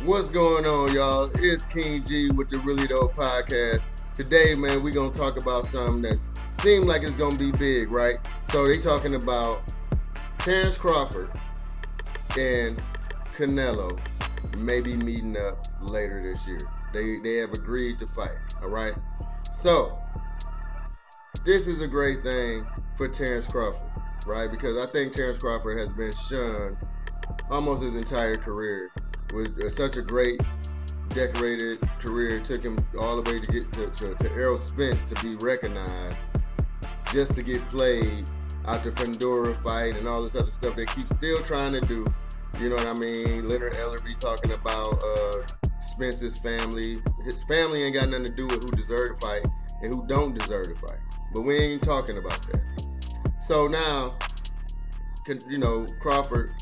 What's going on, y'all? It's King G with the Really Dope Podcast. Today, man, we're going to talk about something that seems like it's going to be big, right? So they talking about Terence Crawford and Canelo maybe meeting up later this year. They have agreed to fight, all right? So this is a great thing for Terence Crawford, right? Because I think Terence Crawford has been shunned almost his entire career. With such a great decorated career, it took him all the way to get to Errol Spence to be recognized, just to get played out the Fedora fight and all this other stuff they keep still trying to do. You know what I mean? Leonard Ellerby talking about Spence's family. His family ain't got nothing to do with who deserved to fight and who don't deserve to fight. But we ain't talking about that. So now, Crawford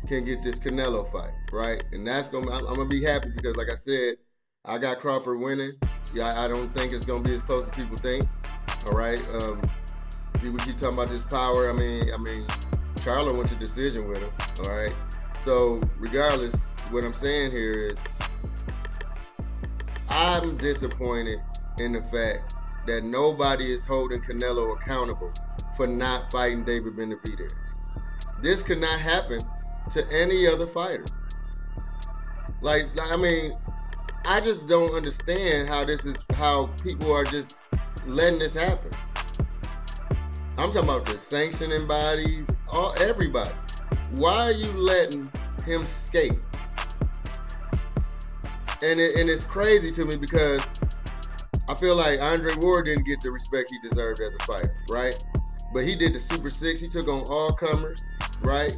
can get this Canelo fight, right? And I'm gonna be happy because, like I said, I got Crawford winning. Yeah, I don't think it's gonna be as close as people think. All right. People keep talking about this power. I mean, Charlo went to decision with him. All right. So regardless, what I'm saying here is, I'm disappointed in the fact that nobody is holding Canelo accountable for not fighting David Benavidez. This could not happen to any other fighter. I just don't understand how people are just letting this happen. I'm talking about the sanctioning bodies, everybody. Why are you letting him skate? And it's crazy to me because I feel like Andre Ward didn't get the respect he deserved as a fighter, right? But he did the Super Six. He took on all comers, right?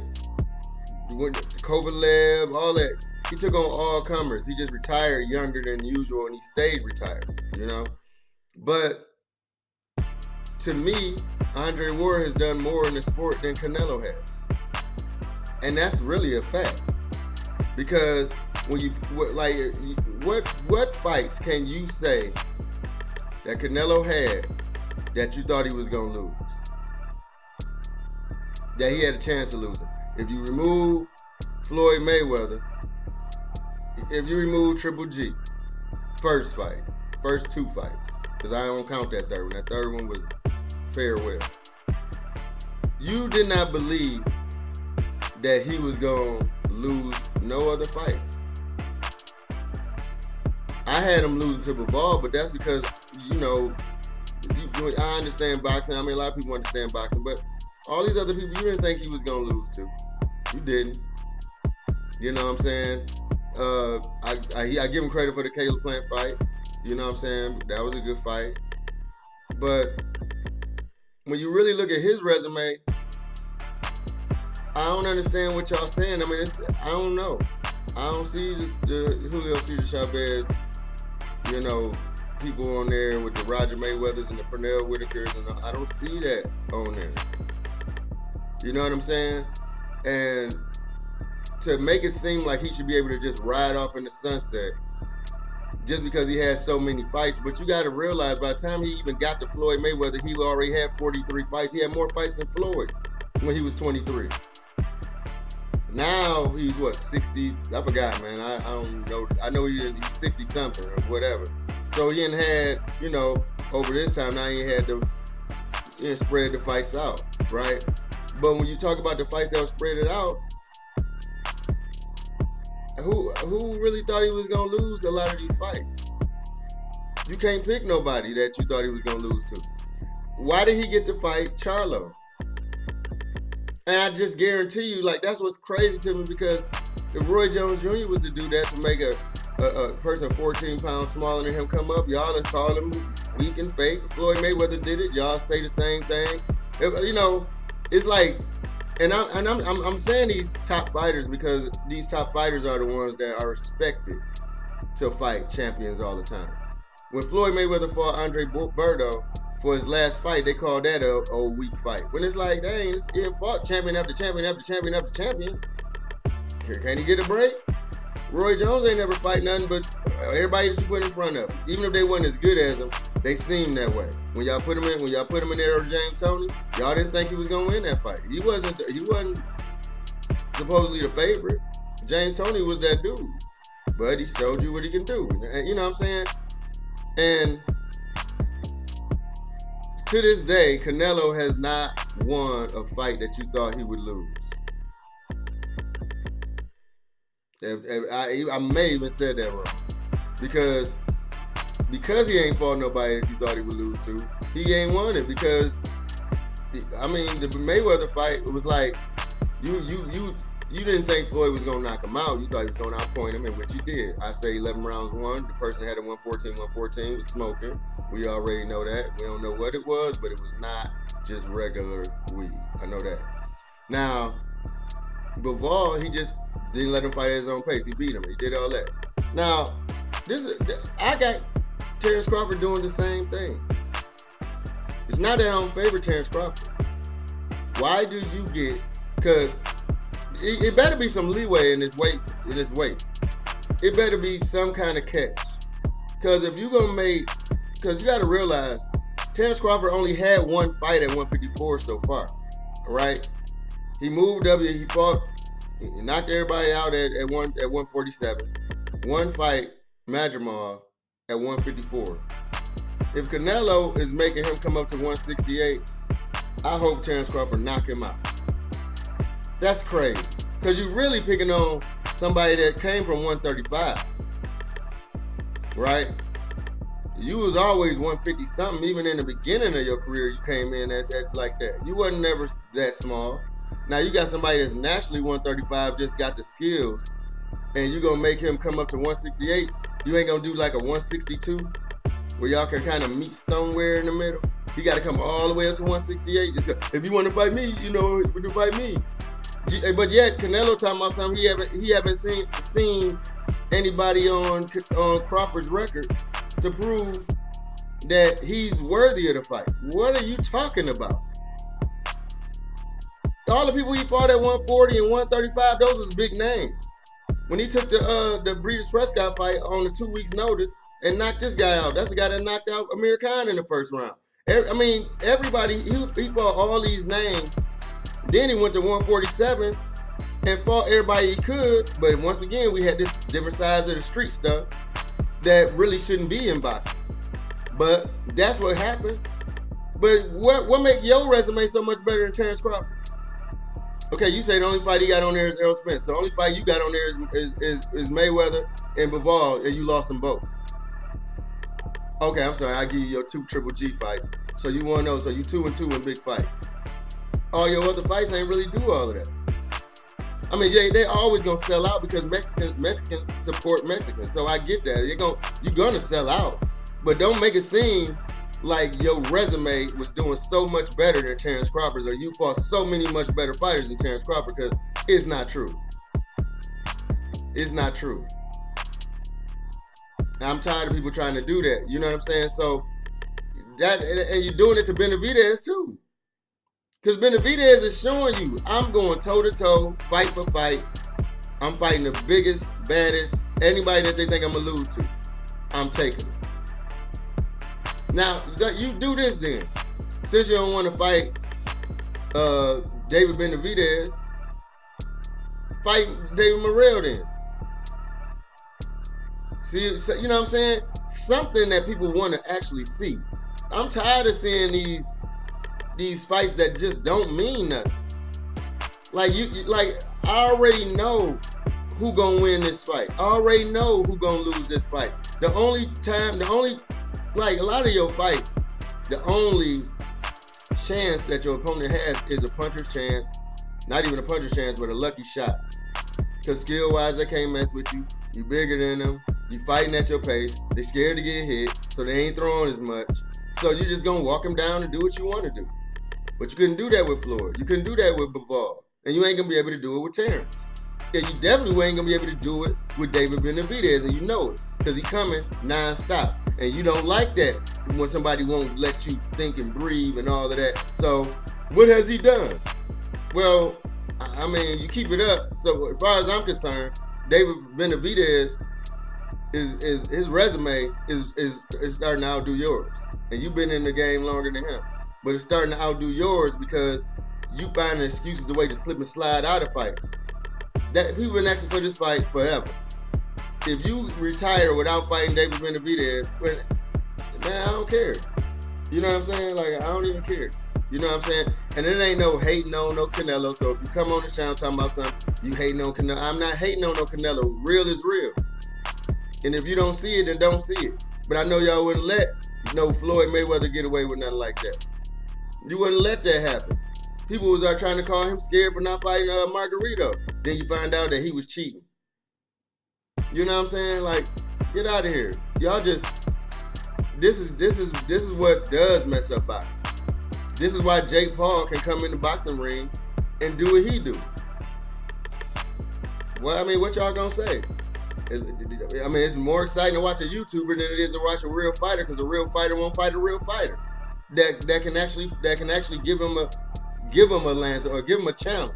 Kovalev, all that. He took on all comers. He just retired younger than usual, and he stayed retired, you know? But to me, Andre Ward has done more in the sport than Canelo has. And that's really a fact. Because what fights can you say that Canelo had that you thought he was going to lose? That he had a chance of losing? If you remove Floyd Mayweather, if you remove Triple G, first two fights, because I don't count that third one. That third one was farewell. You did not believe that he was going to lose no other fights. I had him losing to Bivol, but that's because, I understand boxing. I mean, a lot of people understand boxing, but all these other people, you didn't think he was going to lose to. You didn't. You know what I'm saying? I give him credit for the Caleb Plant fight. You know what I'm saying? That was a good fight. But when you really look at his resume, I don't understand what y'all saying. I mean, I don't know. I don't see the Julio Cesar Chavez, people on there with the Roger Mayweathers and the Pernell Whitakers, and I don't see that on there. You know what I'm saying? And to make it seem like he should be able to just ride off in the sunset just because he has so many fights. But you got to realize, by the time he even got to Floyd Mayweather, he already had 43 fights. He had more fights than Floyd when he was 23. Now he's 60? I forgot, man. I don't know. I know he's 60 something or whatever. So he ain't had, over this time, now he ain't had to spread the fights out, right? But when you talk about the fights that were spread it out, who really thought he was going to lose a lot of these fights? You can't pick nobody that you thought he was going to lose to. Why did he get to fight Charlo? And I just guarantee you, that's what's crazy to me, because if Roy Jones Jr. was to do that, to make a person 14 pounds smaller than him come up, y'all would call him weak and fake. Floyd Mayweather did it. Y'all say the same thing. It's like, and I'm saying these top fighters because these top fighters are the ones that are expected to fight champions all the time. When Floyd Mayweather fought Andre Berto for his last fight, they called that a weak fight. When it's like, dang, he fought champion after champion after champion after champion. Can he get a break? Roy Jones ain't never fight nothing but everybody that you put in front of him. Even if they wasn't as good as him, they seemed that way. When y'all put him in there with James Toney, y'all didn't think he was gonna win that fight. He wasn't supposedly the favorite. James Toney was that dude. but he showed you what he can do. And you know what I'm saying? And to this day, Canelo has not won a fight that you thought he would lose. I may even said that wrong. Because he ain't fought nobody that you thought he would lose to, he ain't won it. Because I mean, the Mayweather fight, it was like you didn't think Floyd was gonna knock him out. You thought he was gonna outpoint him, and which he did. I say 11 rounds won. The person had a 114 was smoking. We already know that. We don't know what it was, but it was not just regular weed. I know that. Now, Bivol, he just didn't let him fight at his own pace. He beat him. He did all that. Now, I got Terence Crawford doing the same thing. It's not that I don't favor Terence Crawford. Why do you get? Because it better be some leeway in this weight. It better be some kind of catch. Because if you're gonna because you got to realize, Terence Crawford only had one fight at 154 so far. All right, he moved up. He fought. He knocked everybody out at 147. One fight, Madrimov, at 154. If Canelo is making him come up to 168, I hope Terence Crawford knock him out. That's crazy. Because you're really picking on somebody that came from 135. Right? You was always 150 something. Even in the beginning of your career, you came in at like that. You wasn't never that small. Now you got somebody that's naturally 135, just got the skills, and you're gonna make him come up to 168. You ain't gonna do like a 162 where y'all can kind of meet somewhere in the middle. He got to come all the way up to 168. If you want to fight me, you know, you can fight me. But yet Canelo talking about something he haven't seen anybody on Crawford's record to prove that he's worthy of the fight. What are you talking about? All the people he fought at 140 and 135, those was big names. When he took the Breeders' Prescott fight on the 2 weeks notice and knocked this guy out, that's the guy that knocked out Amir Khan in the first round. I mean, everybody, he fought all these names. Then he went to 147 and fought everybody he could. But once again, we had this different sides of the street stuff that really shouldn't be in boxing. But that's what happened. But what make your resume so much better than Terence Crawford? Okay, you say the only fight he got on there is Errol Spence. So the only fight you got on there is Mayweather and Bivol, and you lost them both. Okay, I'm sorry. I give you your 2 Triple G fights. So you want to know? So you 2-2 in big fights. All your other fights ain't really do all of that. I mean, yeah, they always gonna sell out because Mexicans support Mexicans. So I get that. You're gonna sell out, but don't make it seem like your resume was doing so much better than Terence Crawford's, or you fought so many much better fighters than Terence Crawford, because it's not true. It's not true. I'm tired of people trying to do that. You know what I'm saying? So that, and you're doing it to Benavidez too. Because Benavidez is showing you, I'm going toe-to-toe, fight for fight. I'm fighting the biggest, baddest, anybody that they think I'm going to lose to. I'm taking it. Now, you do this then. Since you don't want to fight David Benavidez, fight David Morrell then. See, so, you know what I'm saying? Something that people want to actually see. I'm tired of seeing these fights that just don't mean nothing. Like I already know who gonna win this fight. I already know who gonna lose this fight. Like a lot of your fights, the only chance that your opponent has is a puncher's chance. Not even a puncher's chance, but a lucky shot. Because skill-wise, they can't mess with you. You bigger than them. You fighting at your pace. They scared to get hit, so they ain't throwing as much. So you're just gonna walk them down and do what you want to do. But you couldn't do that with Floyd. You couldn't do that with Bivol. And you ain't gonna be able to do it with Terence. And you definitely ain't gonna be able to do it with David Benavidez, and you know it. Because he coming non-stop. And you don't like that when somebody won't let you think and breathe and all of that. So what has he done? Well, I mean, you keep it up. So as far as I'm concerned, David Benavidez his resume is starting to outdo yours. And you've been in the game longer than him. But it's starting to outdo yours because you find excuses the way to slip and slide out of fights. That people been asking for this fight forever. if you retire without fighting David Benavidez, man, I don't care. You know what I'm saying? Like, I don't even care. You know what I'm saying? And it ain't no hating on no Canelo. So if you come on the channel talking about something, you hating on Canelo. I'm not hating on no Canelo. Real is real. And if you don't see it, then don't see it. But I know y'all wouldn't let Floyd Mayweather get away with nothing like that. You wouldn't let that happen. People was trying to call him scared for not fighting Margarito. Then you find out that he was cheating. You know what I'm saying? Like, get out of here. Y'all just, this is what does mess up boxing. This is why Jake Paul can come in the boxing ring and do what he do. Well, I mean, what y'all gonna say? I mean, it's more exciting to watch a YouTuber than it is to watch a real fighter, because a real fighter won't fight a real fighter that can actually give him a lance or give him a challenge.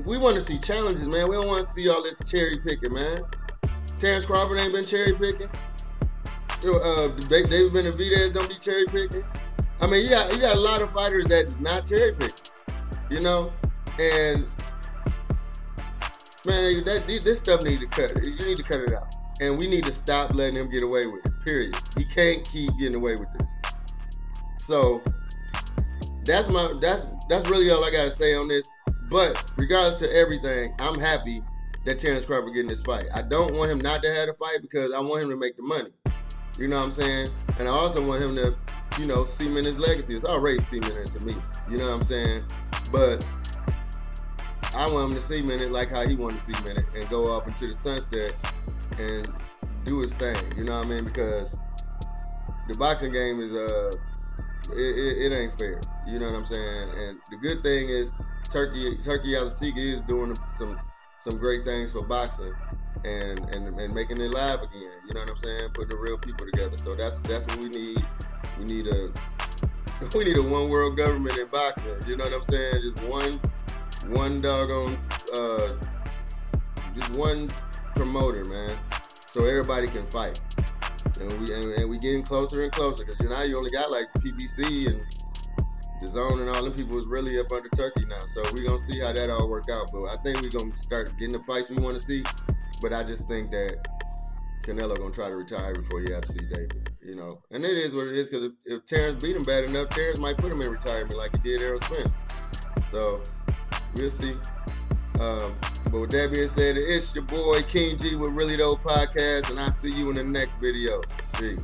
We want to see challenges, man. We don't want to see all this cherry picking, man. Terence Crawford ain't been cherry picking. David Benavidez don't be cherry picking. I mean, you got a lot of fighters that is not cherry picking, you know, and man, this stuff need to cut. You need to cut it out, and we need to stop letting him get away with it. Period. He can't keep getting away with this. So that's really all I gotta say on this. But regardless of everything, I'm happy that Terence Crawford getting this fight. I don't want him not to have the fight because I want him to make the money. You know what I'm saying? And I also want him to, you know, cement his legacy. It's already cemented to me. You know what I'm saying? But I want him to cement it like how he wanted to cement it and go off into the sunset and do his thing. You know what I mean? Because the boxing game is it ain't fair. You know what I'm saying? And the good thing is Turkey Alasika is doing some great things for boxing and making it live again. You know what I'm saying? Putting the real people together. So that's what we need. We need a one world government in boxing. You know what I'm saying? Just one doggone just one promoter, man. So everybody can fight. And we getting closer and closer, because now you only got like PBC and the Zone and all them people is really up under Turkey now. So we're going to see how that all work out. But I think we're going to start getting the fights we want to see. But I just think that Canelo going to try to retire before he have to see David, you know. And it is what it is, because if Terence beat him bad enough, Terence might put him in retirement like he did Errol Spence. So we'll see. But with that being said, it's your boy King G with Really Dope Podcast, and I'll see you in the next video. Peace.